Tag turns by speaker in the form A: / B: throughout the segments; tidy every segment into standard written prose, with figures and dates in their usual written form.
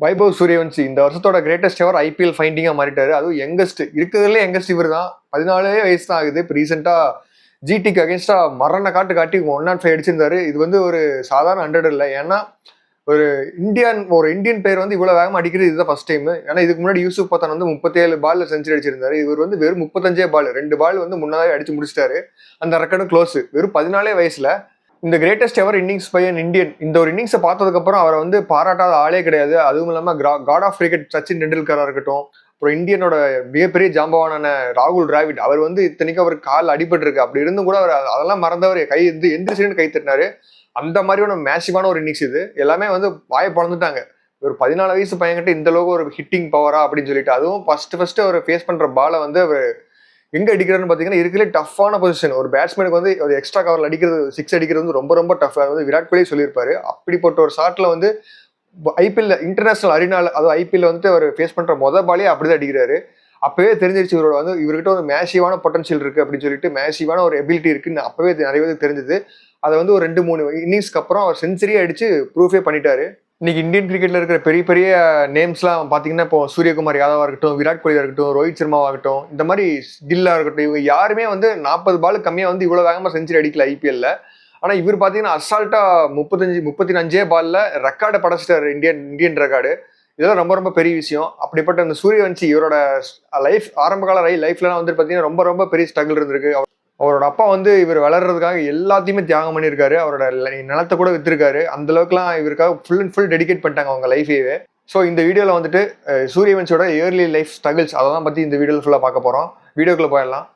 A: வைபவ் சூரியவன்சி இந்த வருஷத்தோட கிரேட்டஸ்ட் எவர் ஐபிஎல் ஃபைண்டிங்கா மாறிட்டாரு. அதுவும் யங்கஸ்ட் இருக்கிறதுல யங்கஸ்ட் இவர் தான். 14 வயசு தான் ஆகுது. இப்போ ரீசெண்டா ஜிடிக்கு அகேன்ஸ்டா மரண காட்டி 105 அடிச்சிருந்தாரு. இது வந்து ஒரு சாதாரண 100 இல்லை. ஏன்னா ஒரு இந்தியன் பிளேயர் வந்து இவ்வளவு வேகமா அடிக்கிறது இதுதான் ஃபர்ஸ்ட் டைம். ஏன்னா இதுக்கு முன்னாடி யூசுப் பத்தான் வந்து 37 பால்ல செஞ்சுரி அடிச்சிருந்தாரு. இவர் வந்து வெறும் 35 பால் 2 பால் வந்து முன்னதாக அடிச்சு முடிச்சிட்டாரு. அந்த ரெக்கார்டும் க்ளோஸ். வெறும் 14 வயசுல இந்த greatest ever innings by an Indian. இந்த ஒரு இன்னிங்ஸை பார்த்ததுக்கு அப்புறம் அவரை வந்து பாராட்டாத ஆளே கிடையாது. அதுவும் இல்லாம காட் ஆஃப் கிரிக்கெட் சச்சின் டெண்டுல்கரா இருக்கட்டும், அப்புறம் இந்தியனோட மிகப்பெரிய ஜாம்பவானான ராகுல் டிராவிட், அவர் வந்து இத்தனைக்கும் அவர் கால் அடிபட்டு இருக்கு. அப்படி இருந்தும் கூட அவர் அதெல்லாம் மறந்தவர் எந்திரிச்சுன்னு கை தட்டினாரு. அந்த மாதிரியான மேசிவான ஒரு இன்னிங்ஸ் இது. எல்லாமே வந்து வாயை பிறந்துட்டாங்க. ஒரு 14 வயசு பையன்கிட்ட இந்த அளவுக்கு ஒரு ஹிட்டிங் பவரா அப்படின்னு சொல்லிட்டு, அதுவும் ஃபர்ஸ்ட் அவர் ஃபேஸ் பண்ற பாலை வந்து அவர் எங்க அடிக்கிறாருன்னு பாத்தீங்கன்னா இருக்கிற டஃப்பான பொசிஷன். ஒரு பேட்ஸ்மேனுக்கு வந்து ஒரு எக்ஸ்ட்ரா கவர்ல அடிக்கிறது, 6 அடிக்கிறது வந்து ரொம்ப ரொம்ப டஃப். அது வந்து விராட் கோலி சொல்லியிருப்பாரு. அப்படிப்பட்ட ஒரு ஷாட்ல வந்து ஐபிஎல் இன்டர்நேஷனல் அரினால, அதாவது ஐபிஎல் வந்துட்டு அவர் ஃபேஸ் பண்ற பாலே அப்படிதான் அடிக்கிறாரு. அப்பவே தெரிஞ்சிருச்சு இவரோட வந்து இவர்கிட்ட ஒரு மேசிவான பொட்டன்ஷியல் இருக்கு அப்படின்னு சொல்லிட்டு, மேசிவான ஒரு எபிலிட்டி இருக்குன்னு அப்பவே நிறைய பேருக்கு தெரிஞ்சது. அதை வந்து ஒரு 2-3 இன்னிங்ஸ்க்கு அப்புறம் அவர் செஞ்சுரியே அடிச்சு ப்ரூஃபே பண்ணிட்டாரு. இன்னைக்கு இந்தியன் கிரிக்கெட்ல இருக்கிற பெரிய பெரிய நேம்ஸ்லாம் பாத்தீங்கன்னா, இப்போ சூரியகுமார் யாதவா இருக்கட்டும், விராட் கோலியா இருக்கட்டும், ரோஹித் சர்மாவாகட்டும், இந்த மாதிரி கில்லா இருக்கட்டும், இவங்க யாருமே வந்து 40 பால் கம்மியா வந்து இவ்வளவு வேகமா செஞ்சுரி அடிக்கல ஐபிஎல்ல. ஆனா இவர் பாத்தீங்கன்னா அசால்ட்டா 35 பால்ல ரெக்கார்டை படைச்சிட்டாரு, இந்தியன் ரெக்கார்டு. இதெல்லாம் ரொம்ப ரொம்ப பெரிய விஷயம். அப்படிப்பட்ட இந்த சூரியவன்சி இவரோட ஆரம்ப கால லைஃப்லாம் வந்து பாத்தீங்கன்னா ரொம்ப ரொம்ப பெரிய ஸ்ட்ரகிள் இருந்திருக்கு. அவரோட அப்பா வந்து இவர் வளர்றதுக்காக எல்லாத்தையுமே தியாகம் பண்ணியிருக்காரு. அவரோட நிலத்தை கூட வித்திருக்காரு. அந்த அளவுக்குலாம் இவருக்காக ஃபுல் அண்ட் ஃபுல் டெடிகேட் பண்ணிட்டாங்க அவங்க லைஃபையே. ஸோ இந்த வீடியோவில் வந்துட்டு சூரியவன்சியோட இயர்லி லைஃப் ஸ்ட்ரகிள்ஸ் அதை தான் பற்றி இந்த வீடியோவில் ஃபுல்லாக பார்க்க போகிறோம். வீடியோக்குள்ளே போயிடலாம்.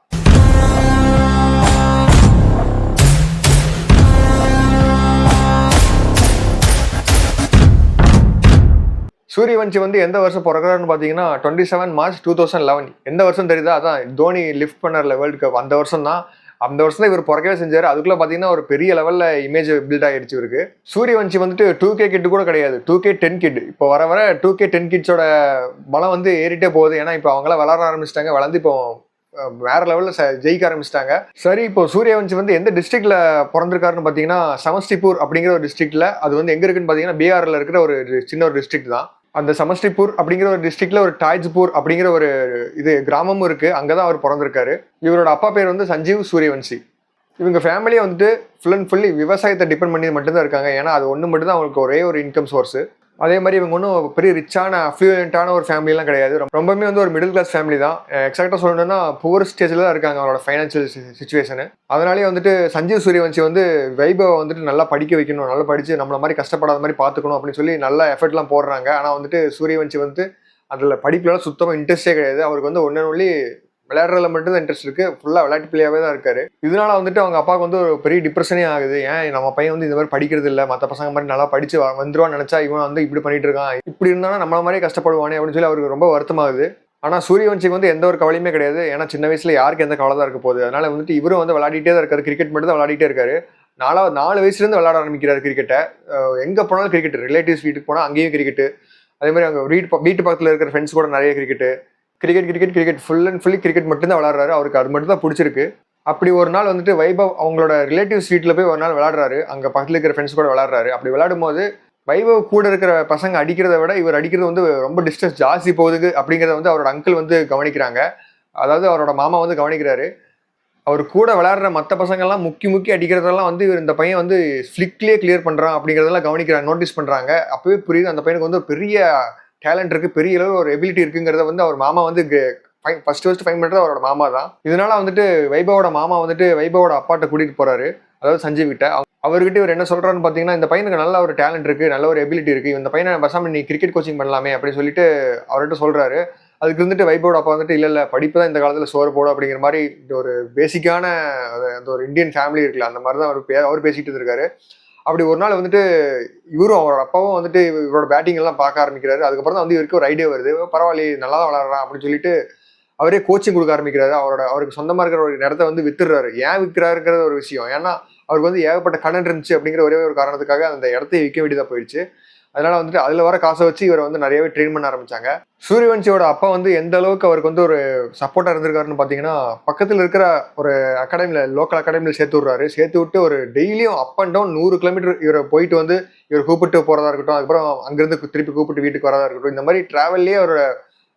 A: சூரியவன்சி வந்து எந்த வருஷம் பிறகுறாருன்னு பார்த்தீங்கன்னா 27 மார்ச் 2011. எந்த வருஷம் தெரியுதா? அதான் தோனி லிஃப்ட் பண்ணார்ல வேர்ல்டு கப், அந்த வருஷம் தான். அந்த வருஷம் தான் இவர் பிறக்கவே செஞ்சாரு. அதுக்குள்ள பார்த்தீங்கன்னா ஒரு பெரிய லெவலில் இமேஜ் பில்ட் ஆகிடுச்சு இவருக்கு. சூரியவன்சி வந்துட்டு 2K கிட் கூட கிடையாது, 2K10 கிட். இப்போ வர 2K10 கிட்ஸோட பலம் வந்து ஏறிட்டே போகுது. ஏன்னா இப்போ அவங்களாம் விளாட ஆரம்பிச்சிட்டாங்க, வளர்ந்து இப்போ வேற லெவலில் ஜெயிக்க ஆரம்பிச்சிட்டாங்க. சரி, இப்போ சூரியவன்சி வந்து எந்த டிஸ்ட்ரிக்ட்ல பிறந்திருக்காருன்னு பார்த்தீங்கன்னா சமஸ்டிபூர் அப்படிங்கிற ஒரு டிஸ்ட்ரிக்ட்ல. அது வந்து எங்க இருக்குன்னு பார்த்தீங்கன்னா பீகார்ல இருக்கிற ஒரு சின்ன ஒரு டிஸ்ட்ரிக்ட் தான். அந்த சமஸ்டிபூர் அப்படிங்கிற ஒரு டிஸ்ட்ரிக்ட்ல ஒரு டாய்ஜ்பூர் அப்படிங்கிற ஒரு கிராமமும் இருக்கு. அங்கதான் அவர் பிறந்திருக்காரு. இவரோட அப்பா பேர் வந்து சஞ்சீவ் சூரியவன்சி. இவங்க ஃபேமிலியை வந்துட்டு ஃபுல் அண்ட் ஃபுல்லி விவசாயத்தை டிபெண்ட் பண்ணி மட்டும்தான் இருக்காங்க. ஏன்னா அது ஒன்று மட்டும் தான் அவங்களுக்கு ஒரே ஒரு இன்கம் சோர்ஸ். அதே மாதிரி இவங்க ஒன்றும் பெரிய ரிச்சான அஃப்ளூயண்டான ஒரு ஃபேமிலிலாம் கிடையாது. ரொம்பவே வந்து ஒரு மிடில் கிளாஸ் ஃபேமிலி தான். எக்ஸாக்டாக சொல்லணும்னா புவர் ஸ்டேஜில் தான் இருக்காங்க அவரோட ஃபைனான்சியல் சுச்சுவேஷனு. அதனாலேயே வந்துட்டு சஞ்சீவ் சூரியவன்சி வந்து வைபவ் வந்துட்டு நல்லா படிக்க வைக்கணும், நல்லா படித்து நம்மள மாதிரி கஷ்டப்படாத மாதிரி பார்த்துக்கணும் அப்படின்னு சொல்லி நல்லா எஃபர்ட்லாம் போடுறாங்க. ஆனால் வந்துட்டு சூரியவன்சி வந்து அதில் படிப்புலாம் சுத்தமாக இன்ட்ரெஸ்டே கிடையாது. அவருக்கு வந்து ஒன்று விளையாடுறதுல மட்டும் தான் இன்ட்ரெஸ்ட் இருக்கு. ஃபுல்லாக விளையாட்டு பிள்ளையாவே தான் இருக்காரு. இதனால வந்துட்டு அவங்க அப்பாவுக்கு வந்து ஒரு பெரிய டிப்ரெஷனே ஆகுது. ஏன் நம்ம பையன் வந்து இந்த மாதிரி படிக்கிறது இல்லை, மற்ற பசங்க மாதிரி நல்லா படிச்சு வந்துருவான்னு நினைச்சா இவன் வந்து இப்படி பண்ணிட்டு இருக்கான், இப்படி இருந்தாலும் நம்மள மாதிரியே கஷ்டப்படுவானே அப்படின்னு சொல்லி அவருக்கு ரொம்ப வருத்தமாகுது. ஆனால் சூரியவன்சிக்கு வந்து எந்த ஒரு கவலையுமே கிடையாது. ஏன்னா சின்ன வயசுல யாருக்கு எந்த கவலை தான் இருக்க போகுது. அதனால வந்துட்டு இவரும் வந்து விளையாடிட்டே தான் இருக்காரு. கிரிக்கெட் மட்டும் தான் விளையாடிட்டே இருக்காரு. 4 வயசுலேருந்து விளையாட ஆரம்பிக்கிறாரு கிரிக்கெட்டை. எங்கே போனாலும் கிரிக்கெட், ரிலேட்டிவ்ஸ் வீட்டுக்கு போனால் அங்கேயும் கிரிக்கெட்டு. அதே மாதிரி அவங்க வீட்டு பக்கத்தில் இருக்கிற ஃப்ரெண்ட்ஸ் கூட நிறைய cricket full and fully cricket மட்டும்தான் விளாட்றாரு. அவருக்கு அது மட்டும் தான் பிடிச்சிருக்கு. அப்படி ஒரு நாள் வந்துட்டு வைபவ் அவங்களோட ரிலேட்டிவ்ஸ் வீட்டில் போய் ஒரு நாள் விளாட்றாரு. அங்கே பக்கத்தில் இருக்கிற ஃப்ரெண்ட்ஸ் கூட விளாட்றாரு. அப்படி விளையாடும் போது வைபவ் கூட இருக்கிற பசங்க அடிக்கிறத விட இவர் அடிக்கிறது வந்து ரொம்ப டிஸ்டன்ஸ் ஜாஸ்தி போகுது அப்படிங்கிறத வந்து அவரோட அங்கிள் வந்து கவனிக்கிறாங்க. அதாவது அவரோட மாமா வந்து கவனிக்கிறாரு. அவர் கூட விளையாடுற மற்ற பசங்கள்லாம் முக்கி அடிக்கிறதெல்லாம் வந்து இவர் இந்த பையன் வந்து ஃப்ளிக்லேயே கிளியர் பண்ணுறான் அப்படிங்கிறதெல்லாம் கவனிக்கிறாங்க, நோட்டீஸ் பண்ணுறாங்க. அப்பவே புரியுது அந்த பையனுக்கு வந்து ஒரு பெரிய டேலண்ட் இருக்கு, பெரிய அளவு ஒரு எபிலிட்டி இருக்குங்கிறத வந்து அவர் மாமா வந்து ஃபர்ஸ்ட் ஃபைன் பண்றது அவரோட மாமா தான். இதனால வந்துட்டு வைபவோட மாமா வந்துட்டு வைபவோட அப்பாட்ட கூட்டிட்டு போறாரு, அதாவது சஞ்சீவ் கிட்ட. அவர்கிட்ட இவர் என்ன சொல்றாருன்னு பாத்தீங்கன்னா, இந்த பையனுக்கு நல்ல ஒரு டேலண்ட் இருக்கு, நல்ல ஒரு எபிலிட்டி இருக்கு, இந்த பையனை பசாம நீ கிரிக்கெட் கோச்சிங் பண்ணலாமே அப்படின்னு சொல்லிட்டு அவர்கிட்ட சொல்றாரு. அதுக்கு இருந்துட்டு வைபவோட அப்பா வந்துட்டு இல்ல படிப்பு தான் இந்த காலத்துல சோறு போடும் அப்படிங்கிற மாதிரி ஒரு பேசிக்கான அந்த ஒரு இந்தியன் ஃபேமிலி இருக்குல்ல, அந்த மாதிரி தான் அவர் பேசிட்டு இருக்காரு. அப்படி ஒரு நாள் வந்துட்டு இவரும் அவரோட அப்பாவும் வந்துட்டு இவரோட பேட்டிங் எல்லாம் பார்க்க ஆரம்பிக்கிறாரு. அதுக்கப்புறம் தான் வந்து இவருக்கு ஒரு ஐடியா வருது, பரவாயில்ல நல்லா தான் விளாட்றான் அப்படின்னு சொல்லிட்டு அவரே கோச்சிங் கொடுக்க ஆரம்பிக்கிறாரு. அவருக்கு சொந்தமா இருக்கிற ஒரு இடத்த வந்து வித்துடுறாரு. ஏன் விற்கிறாருங்கிற ஒரு விஷயம், ஏன்னா அவருக்கு வந்து ஏகப்பட்ட கடன் இருந்துச்சு அப்படிங்கிற ஒரே ஒரு காரணத்துக்காக அந்த இடத்தை விற்க வேண்டியதா போயிடுச்சு. அதனால வந்துட்டு அதில் வர காசை வச்சு இவரை வந்து நிறையவே ட்ரெயின் பண்ண ஆரம்பிச்சாங்க. சூரியவன்சியோட அப்பா வந்து எந்த அளவுக்கு அவருக்கு வந்து ஒரு சப்போர்ட்டாக இருந்திருக்காருன்னு பார்த்தீங்கன்னா, பக்கத்தில் இருக்கிற ஒரு அகாடமியில் லோக்கல் அகாடமியில் சேர்த்து விட்றாரு. சேர்த்து விட்டு ஒரு டெய்லியும் அப் அண்ட் டவுன் 100 கிலோமீட்டர் இவரை போயிட்டு வந்து இவர் கூப்பிட்டு போகிறதா இருக்கட்டும், அதுக்கப்புறம் அங்கேருந்து திருப்பி கூப்பிட்டு வீட்டுக்கு வரதா இருக்கட்டும், இந்த மாதிரி ட்ராவல்லே அவரோட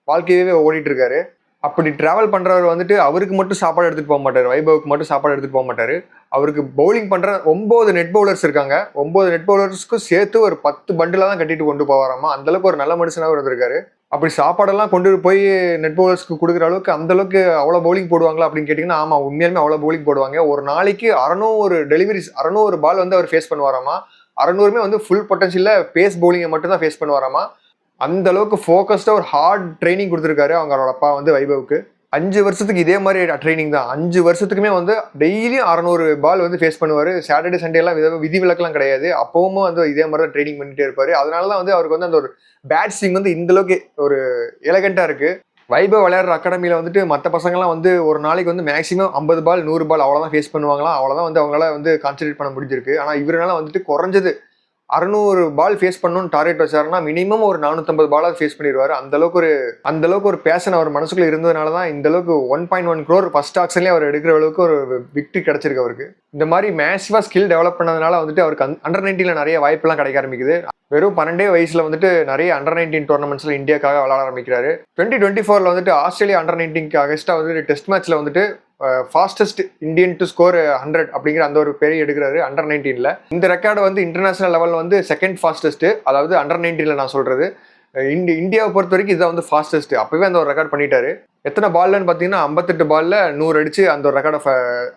A: வாழ்க்கையவே ஓடிட்டு இருக்காரு. அப்படி டிராவல் பண்றவர் வந்துட்டு அவருக்கு மட்டும் சாப்பாடு எடுத்துட்டு போக மாட்டாரு, வைபவுக்கு மட்டும் சாப்பாடு எடுத்துட்டு போக மாட்டாரு. அவருக்கு பவுலிங் பண்ற 9 நெட் பவுலர்ஸ் இருக்காங்க. 9 நெட் பவுலர்ஸ்க்கும் சேர்த்து ஒரு 10 பண்டிலா தான் கட்டிட்டு கொண்டு போவாராமா. அந்த அளவுக்கு ஒரு நல்ல மனுஷனாக இருந்திருக்காரு. அப்படி சாப்பாடெல்லாம் கொண்டு போய் நெட் பவுலர்ஸ்க்கு கொடுக்குற அளவுக்கு அந்த அளவுக்கு அவ்வளோ பவுலிங் போடுவாங்களா அப்படின்னு கேட்டிங்கன்னா, ஆமா உண்மையாலுமே அவ்வளோ பவுலிங் போடுவாங்க. ஒரு நாளைக்கு 600 டெலிவரிஸ் 600 பால் வந்து அவர் ஃபேஸ் பண்ணுவாராமா. 600மே வந்து ஃபுல் பொட்டன்ஷியல்ல பேஸ் பவுலிங்கை மட்டும் தான் ஃபேஸ் பண்ணுவாராமா. அந்த அளவுக்கு ஃபோக்கஸ்டா ஒரு ஹார்ட் ட்ரைனிங் கொடுத்துருக்காரு அவங்களோட அப்பா வந்து வைபவுக்கு. 5 வருஷத்துக்கு இதே மாதிரி ட்ரைனிங் தான். 5 வருஷத்துக்குமே வந்து டெய்லியும் 600 பால் வந்து ஃபேஸ் பண்ணுவார். சாட்டர்டே சண்டே எல்லாம் விதிவிலக்கெல்லாம் கிடையாது. அப்பவும் வந்து இதே மாதிரி தான் ட்ரைனிங் பண்ணிட்டே இருப்பாரு. அதனால தான் வந்து அவருக்கு வந்து அந்த ஒரு பேட் ஸ்விங் வந்து இந்த அளவுக்கு ஒரு எலகண்டா இருக்கு. வைபவ் விளையாடுற அகாடமியில் வந்துட்டு மற்ற பசங்கள்லாம் வந்து ஒரு நாளைக்கு வந்து மேக்ஸிமம் 50 பால் 100 பால் அவ்வளோதான் ஃபேஸ் பண்ணுவாங்களாம். அவ்வளோதான் வந்து அவங்களால வந்து கான்சன்ட்ரேட் பண்ண முடிஞ்சிருக்கு. ஆனால் இவரால் வந்துட்டு குறைஞ்சது 600 பால் ஃபேஸ் பண்ணணும்னு டார்கெட் வச்சாருன்னா மினிமம் ஒரு 450 பாலாவது ஃபேஸ் பண்ணிடுவாரு. அந்த அளவுக்கு ஒரு பேஷன் அவர் மனசுக்குள்ள இருந்ததுனால தான் இந்த அளவுக்கு 1.1 crore ஃபர்ஸ்ட் ஆக்ஷன்லேயே அவர் எடுக்கிற அளவுக்கு ஒரு விக்டரி கிடைச்சிருக்கு அவருக்கு. இந்த மாதிரி மேசிவா ஸ்கில் டெவலப் பண்ணதுனால வந்துட்டு அவருக்கு அண்டர் 19ல நிறைய வாய்ப்பெல்லாம் கிடைக்க ஆரம்பிக்குது. வெறும் 12 வயசுல வந்துட்டு நிறைய அண்டர் 19 டோர்னமெண்ட்ஸ்ல இந்தியாக்காக விளையாட ஆரம்பிக்கிறாரு. 2024ல வந்துட்டு ஆஸ்திரேலியா அண்டர் 19க்கு அகேன்ஸ்டா வந்துட்டு டெஸ்ட் மேட்ச்ல வந்துட்டு ஃபாஸ்டஸ்ட் இந்தியன் டு ஸ்கோர் 100 அப்படிங்கிற அந்த ஒரு பெரிய எடுக்கிறாரு அண்டர் 19ல. இந்த ரெக்கார்டு வந்து இன்டர்நேஷனல் லெவலில் வந்து செகண்ட் ஃபாஸ்டஸ்ட், அதாவது அண்டர் 19ல நான் சொல்றது. இந்தியாவை பொறுத்த வரைக்கும் இதுதான் வந்து ஃபாஸ்டஸ்ட். அப்பவே அந்த ஒரு ரெக்கார்ட் பண்ணிட்டாரு. எத்தனை பால்லன்னு பார்த்தீங்கன்னா 58 பால்ல 100 அடிச்சு அந்த ஒரு ரெக்கார்டை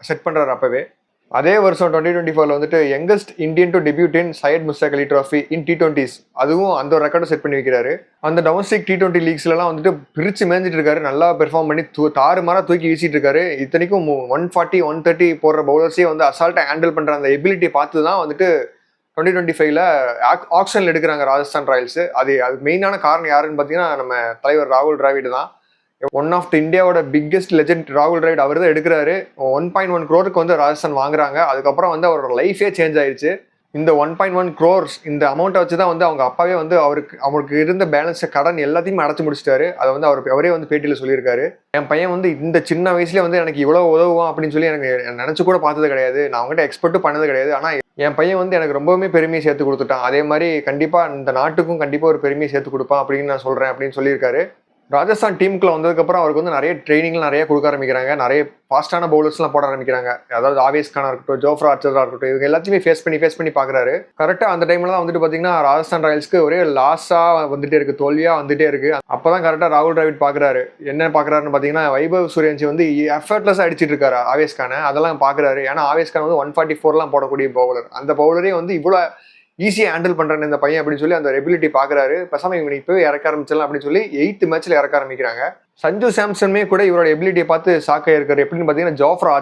A: செட் பண்றாரு அப்பவே. அதே வருஷம் 2024ல வந்துட்டு youngest Indian to debut in Syed Mushtaq Ali trophy in T20s, அதுவும் அந்த ஒரு ரெக்கார்டை செட் பண்ணி வைக்கிறாரு. அந்த டொமஸ்டிக் T20 லீக்ஸ்லாம் வந்துட்டு பிரிச்சு மேஞ்சிட்டு இருக்காரு. நல்லா பெர்ஃபார்ம் பண்ணி தாறுமாறா தூக்கி வீசிட்டு இருக்காரு. இத்தனைக்கும் 140 130 போடுற பவுலர்ஸே வந்து அசால்ட்டா ஹேண்டில் பண்ற அந்த எபிலிட்டி பார்த்து தான் வந்துட்டு 2025ல ஆக்ஷன்ல எடுக்கிறாங்க ராஜஸ்தான் ராயல்ஸ். அதுக்கு மெயினான காரணம் யாருன்னு பார்த்தீங்கன்னா நம்ம தலைவர் ராகுல் டிராவிட் தான். ஒன் ஆஃப் த இந்தியாவோட பிக்கெஸ்ட் லெஜெண்ட் ராகுல் டிராவிட் அவர் தான் எடுக்கிறாரு. 1.1 crore வந்து ராஜஸ்தான் வாங்குறாங்க. அதுக்கப்புறம் வந்து அவரோட லைஃபே சேஞ்ச் ஆயிடுச்சு. இந்த 1.1 crore இந்த அமௌண்ட்டை வச்சு தான் வந்து அவங்க அப்பாவே வந்து அவருக்கு இருந்த பேலன்ஸ் கடன் எல்லாத்தையும் அடைச்சு முடிச்சிட்டாரு. அதை வந்து அவரே வந்து பேட்டியில் சொல்லியிருக்காரு. என் பையன் வந்து இந்த சின்ன வயசுல வந்து எனக்கு இவ்வளவு உதவுவான் அப்படின்னு சொல்லி எனக்கு நினைச்சு கூட பார்த்தது கிடையாது. நான் அவங்ககிட்ட எக்ஸ்பெக்ட்டும் பண்ணது கிடையாது. ஆனா என் பையன் வந்து எனக்கு ரொம்பவுமே பெருமையை சேர்த்து கொடுத்துட்டான். அதே மாதிரி கண்டிப்பா இந்த நாட்டுக்கும் கண்டிப்பா ஒரு பெருமையை சேர்த்து கொடுப்பான் அப்படின்னு நான் சொல்றேன் அப்படின்னு சொல்லியிருக்காரு. ராஜஸ்தான் டீமுக்குள்ள வந்ததுக்கப்புறம் அவருக்கு வந்து நிறைய ட்ரைனிங்லாம் நிறைய கொடுக்க ஆரம்பிக்கிறாங்க. நிறைய ஃபாஸ்டான பவுலர்ஸ்லாம் போட ஆரம்பிக்கிறாங்க. அதாவது ஆவேஸ் கானா இருக்கட்டும், ஜோஃப்ரா ஆர்ச்சரா இருக்கட்டும், இவங்க எல்லாத்தையுமே ஃபேஸ் பண்ணி பார்க்குறாரு. கரெக்டாக அந்த டைம்ல தான் வந்துட்டு பார்த்தீங்கன்னா ராஜஸ்தான் ராயல்ஸ்க்கு ஒரே லாஸாக வந்துட்டே இருக்கு, தோல்வியாக வந்துட்டே இருக்கு. அப்போ தான் கரெக்டாக ராகுல் டிராவிட் பார்க்குறாரு. என்ன பார்க்குறாருன்னு பார்த்தீங்கன்னா வைபவ் சூரியவன்சி வந்து எஃபர்ட்லெஸ்ஸாக அடிச்சிட்டு இருக்காரு ஆவேஸ் கானை. அதெல்லாம் பார்க்குறாரு. ஏன்னா ஆவேஸ் கான் வந்து 144லாம் போடக்கூடிய பவுலர். அந்த பவுலரே வந்து இவ்வளோ ஈஸியாக ஹேண்டில் பண்ணுறேன் இந்த பையன் அப்படின்னு சொல்லி அந்த எபிலிட்டி பார்க்குறாரு. பசாம இவங்க இப்போவே இறக்க ஆரம்பிச்சிடலாம் அப்படின்னு சொல்லி 8th மேட்ச்ல இறக்க ஆரம்பிக்கிறாங்க. சஞ்சு சாம்சனுமே கூட இவரோட எபிலிட்டியை பார்த்து ஷாக்காக இருக்காரு. எப்படின்னு பார்த்தீங்கன்னா ஜோஃப்ரா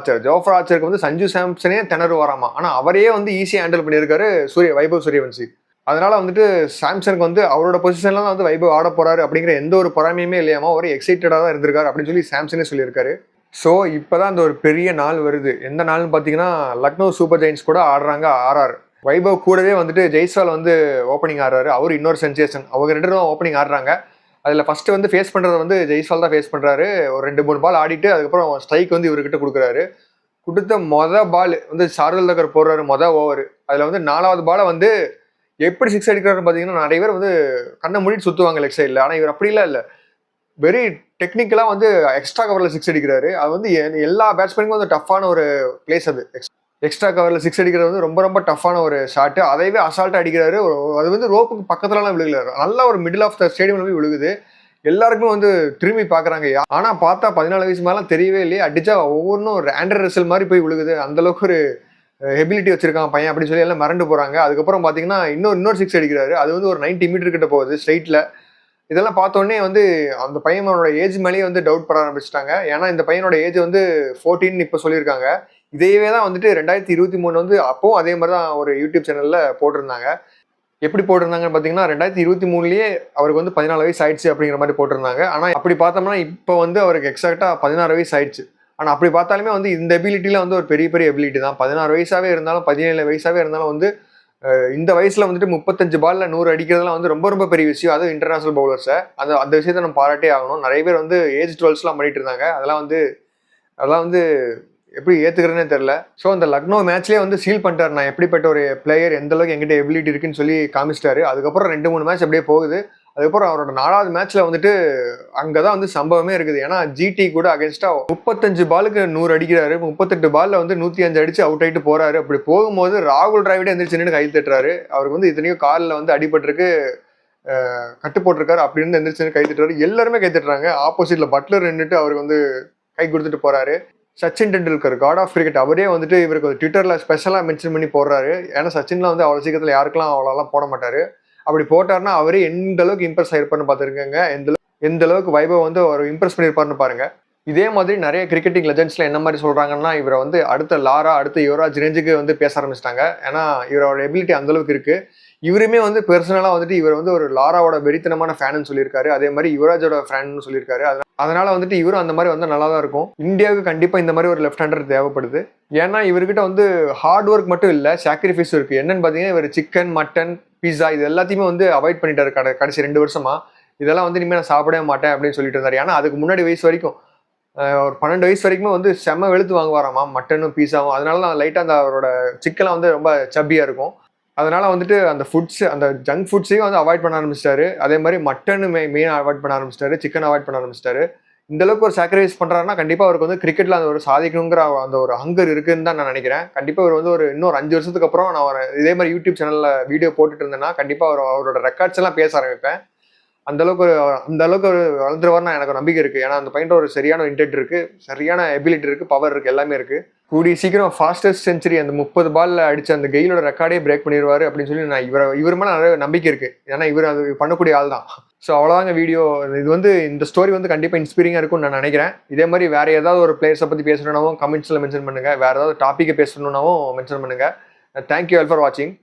A: ஆர்ச்சருக்கு வந்து சஞ்சு சாம்சனே திணறு வராமா. ஆனால் அவரையே வந்து ஈஸியாக ஹேண்டில் பண்ணியிருக்காரு வைபவ் சூரியவன்சி. அதனால வந்துட்டு சாம்சனுக்கு வந்து அவரோட பொசிஷன்ல தான் வந்து வைபவ் ஆட போறாரு அப்படிங்கிற எந்த ஒரு பொறாமையுமே இல்லையாமா, ஒரு எக்ஸைட்டடாக தான் இருந்திருக்காரு அப்படின்னு சொல்லி சாம்சனே சொல்லியிருக்காரு. ஸோ இப்போதான் அந்த ஒரு பெரிய நாள் வருது. எந்த நாள்னு பார்த்தீங்கன்னா லக்னோ சூப்பர் ஜெயின்ஸ் கூட ஆடுறாங்க RR. வைபவ் கூடவே வந்துட்டு ஜெய்ஸ்வால் வந்து ஓப்பனிங் ஆடுறாரு. அவர் இன்னொரு சென்சேஷன். அவங்க 2 பேரும் ஓப்பனிங் ஆடுறாங்க. அதில் ஃபர்ஸ்ட் வந்து ஃபேஸ் பண்ணுறது வந்து ஜெய்ஸ்வால் தான் ஃபேஸ் பண்ணுறாரு. ஒரு 2-3 பால் ஆடிட்டு அதுக்கப்புறம் ஸ்ட்ரைக் வந்து இவர்கிட்ட கொடுக்குறாரு. கொடுத்த பால் வந்து ஷார்துல் தாக்கர் போடுறாரு ஓவர். அதில் வந்து 4வது பாலை வந்து எப்படி 6 அடிக்கிறாருன்னு பார்த்தீங்கன்னா நிறைய பேர் வந்து கண்ணை மூடிட்டு சுற்றுவாங்க லெக் சைடில். ஆனால் இவர் அப்படிலாம் இல்லை. வெரி டெக்னிக்கலாக வந்து எக்ஸ்ட்ரா கவரில் 6 அடிக்கிறாரு. அது வந்து எல்லா பேட்ஸ்மேனுக்கும் வந்து டஃப்பான ஒரு பிளேஸ். அது எக்ஸ்ட்ரா கவரில் 6 அடிக்கிறது வந்து ரொம்ப ரொம்ப டஃப்பான ஒரு ஷாட்டு. அதைவே அசால்ட்டாக அடிக்கிறாரு. அது வந்து ரோப்புக்கு பக்கத்துலலாம் விழுகல, நல்லா ஒரு மிடில் ஆஃப் த ஸ்டேடியம்ல போய் விழுகுது. எல்லாருக்குமே வந்து திரும்பி பார்க்குறாங்க. ஆனால் பார்த்தா 14 வயசு மேலாம் தெரியவே இல்லையே, அடிச்சா ஒவ்வொன்றும் ஒரு ஆண்ட்ரே ரசல் மாதிரி போய் விழுகுது. அந்தளவுக்கு ஒரு எபிலிட்டி வச்சிருக்கான் பையன் அப்படின்னு சொல்லி எல்லாம் மறந்து போகிறாங்க. அதுக்கப்புறம் பார்த்தீங்கன்னா இன்னொரு 6 அடிக்கிறாரு. அது வந்து ஒரு 90 மீட்டர் கிட்ட போகுது ஸ்ட்ரைட்டில். இதெல்லாம் பார்த்தோன்னே வந்து அந்த பையனோட ஏஜ் மேலேயே வந்து டவுட் பட ஆரம்பிச்சிட்டாங்க. ஏன்னா இந்த பையனோட ஏஜ் வந்து 14 இப்போ சொல்லியிருக்காங்க. இதையவே தான் வந்துட்டு 2023 வந்து அப்பவும் அதே மாதிரி தான் ஒரு யூடியூப் சேனல்ல போட்டிருந்தாங்க. எப்படி போட்டிருந்தாங்கன்னு பார்த்தீங்கன்னா 2023லயே அவருக்கு வந்து 14 வயசு ஆயிடுச்சு அப்படிங்கிற மாதிரி போட்டிருந்தாங்க. ஆனால் அப்படி பார்த்தோம்னா இப்போ வந்து அவருக்கு எக்ஸாக்டா 16 வயசு ஆயிடுச்சு. ஆனால் அப்படி பார்த்தாலுமே வந்து இந்த எபிலிட்டியில வந்து ஒரு பெரிய எபிலிட்டி தான். 16 வயசாவே இருந்தாலும் 17 வயசாவே இருந்தாலும் வந்து இந்த வயசுல வந்துட்டு 35 பால்ல 100 அடிக்கிறதுலாம் வந்து ரொம்ப ரொம்ப பெரிய விஷயம். அதுவும் இன்டர்நேஷனல் பவுலர்ஸை அந்த விஷயத்த நம்ம பாராட்டே ஆகணும். நிறைய பேர் வந்து ஏஜ் 12ஸ்லாம் பண்ணிட்டு இருந்தாங்க. அதெல்லாம் வந்து எப்படி ஏத்துக்கிறதுனே தெரியல. ஸோ அந்த லக்னோ மேட்ச்லேயே வந்து சீல் பண்ணிட்டாரு. நான் எப்படிப்பட்ட ஒரு பிளேயர், எந்த அளவுக்கு எங்கிட்ட எபிலிட்டி இருக்குன்னு சொல்லி காமிச்சிட்டாரு. அதுக்கப்புறம் 2-3 மேட்ச் அப்படியே போகுது. அதுக்கப்புறம் அவரோட 4வது மேட்ச்ல வந்துட்டு அங்கதான் வந்து சம்பவமே இருக்குது. ஏன்னா ஜிடி கூட அகேன்ஸ்டா 35 பாலுக்கு 100 அடிக்கிறாரு. 38 பால்ல வந்து 105 அடிச்சு அவுட் ஆயிட்டு போறாரு. அப்படி போகும்போது ராகுல் டிராவிடே எந்திரிச்சு நின்று கை தட்டுறாரு. அவருக்கு வந்து இத்தனையும் காலில் வந்து அடிபட்டிருக்கு, கட்டு போட்டிருக்காரு. அப்படி இருந்து எந்திரிச்சு கை தட்டுறாரு. எல்லாருமே கை தட்டுறாங்க. ஆப்போசிட்ல பட்லர் நின்றுட்டு அவருக்கு வந்து கை கொடுத்துட்டு போறாரு. Sachin Tendulkar, god of cricket, அவரே வந்துட்டு இவருக்கு ட்விட்டர்ல ஸ்பெஷலா மென்ஷன் பண்ணி போடுறாரு. ஏன்னா சச்சின்லாம் வந்து அவ்வளவு சீக்கிரத்துல யாருக்கெல்லாம் அவ்வளோலாம் போட மாட்டாரு. அப்படி போட்டாருன்னா அவரே எந்த அளவுக்கு இம்ப்ரெஸ் ஆயிருப்பாருன்னு பார்த்துருக்கேங்க. எந்த அளவுக்கு வைபவ் வந்து அவர் இம்ப்ரெஸ் பண்ணியிருப்பாருன்னு பாருங்க. இதே மாதிரி நிறைய கிரிக்கெட்டிங் லெஜெண்ட்ஸ்ல என்ன மாதிரி சொல்றாங்கன்னா, இவரை வந்து அடுத்த லாரா, அடுத்த யுவராஜ் ரேஞ்சுக்கு வந்து பேச ஆரம்பிச்சிட்டாங்க. ஏன்னா இவரோட எபிலிட்டி அந்த அளவுக்கு இருக்கு. இவருமே வந்து பெர்சனலா வந்துட்டு இவர் வந்து ஒரு லாராவோட வெறித்தனமான ஃபேன்னு சொல்லியிருக்காரு. அதே மாதிரி யுவராஜோட ஃபேன்னு சொல்லியிருக்காரு. அதனால வந்துட்டு இவரும் அந்த மாதிரி வந்து நல்லா தான் இருக்கும். இந்தியாவுக்கு கண்டிப்பா இந்த மாதிரி ஒரு லெஃப்ட் ஹேண்டர் தேவைப்படுது. ஏன்னா இவர்கிட்ட வந்து ஹார்ட் ஒர்க் மட்டும் இல்ல, சாக்ரிஃபைஸ் இருக்கு. என்னன்னு பாத்தீங்கன்னா, இவர் சிக்கன், மட்டன், பீஸா இது எல்லாத்தையுமே வந்து அவாய்ட் பண்ணிட்டாரு கடைசி 2 வருஷமா. இதெல்லாம் வந்து இனிமேல் நான் சாப்பிடவே மாட்டேன் அப்படின்னு சொல்லிட்டு இருந்தாரு. ஏன்னா அதுக்கு முன்னாடி வயசு வரைக்கும் ஒரு 12 வயசு வரைக்குமே வந்து செம்ம வெளுத்து வாங்குவாராமா மட்டனும் பீஸாவும். அதனால தான் லைட்டாக அந்த அவரோட சிக்கெல்லாம் வந்து ரொம்ப சப்பியா இருக்கும். அதனால வந்துட்டு அந்த ஃபுட்ஸ், அந்த ஜங்க் ஃபுட்ஸையும் வந்து அவாய்ட் பண்ண ஆரம்பிச்சிட்டாரு. அதே மாதிரி மட்டனு மெயினாக அவாய்ட் பண்ண ஆரம்பிச்சிட்டாரு, சிக்கன் அவாய்ட் பண்ண ஆரம்பிச்சிட்டாரு. இந்த அளவுக்கு ஒரு சாக்ரிஃபைஸ் பண்றாருன்னா கண்டிப்பா அவருக்கு வந்து கிரிக்கெட்ல அந்த ஒரு சாதிக்கணுங்கிற அந்த ஒரு ஹங்கர் இருக்குன்னு தான் நான் நினைக்கிறேன். கண்டிப்பா அவர் வந்து இன்னொரு 5 வருஷத்துக்கு அப்புறம் நான் இதே மாதிரி யூடியூப் சேனல்ல வீடியோ போட்டுட்டு இருந்தேன்னா கண்டிப்பா அவரோட ரெக்கார்ட்ஸ் எல்லாம் பேச ஆரம்பிப்பேன். அந்த அளவுக்கு ஒரு வளர்ந்துருவார்னு எனக்கு நம்பிக்கை இருக்கு. ஏன்னா அந்த பையன் ஒரு சரியான இன்டென்ட் இருக்கு, சரியான எபிலிட்டி இருக்கு, பவர் இருக்கு, எல்லாமே இருக்கு. கூடிய சீக்கிரம் ஃபாஸ்டஸ்ட் செஞ்சுரி அந்த 30 பால்ல அடிச்ச அந்த கெயிலோட ரெக்கார்டே பிரேக் பண்ணிடுவாரு அப்படின்னு சொல்லி நான் இவர் மேல நிறைய நம்பிக்கை இருக்கு. ஏன்னா இவர் அது பண்ணக்கூடிய ஆள் தான். ஸோ அவ்வளோதாங்க வீடியோ. இது வந்து இந்த ஸ்டோரி வந்து கண்டிப்பாக இன்ஸ்பைரிங்காக இருக்கும்னு நான் நினைக்கிறேன். இதே மாதிரி வேற ஏதாவது ஒரு பிளேயர்ஸை பற்றி பேசணும்னாவும் கமெண்ட்ஸில் மென்ஷன் பண்ணுங்க. வேற ஏதாவது டாப்பிக்கை பேசணும்னாவும் மென்ஷன் பண்ணுங்க. தேங்க்யூ ஆல் ஃபார் வாட்சிங்.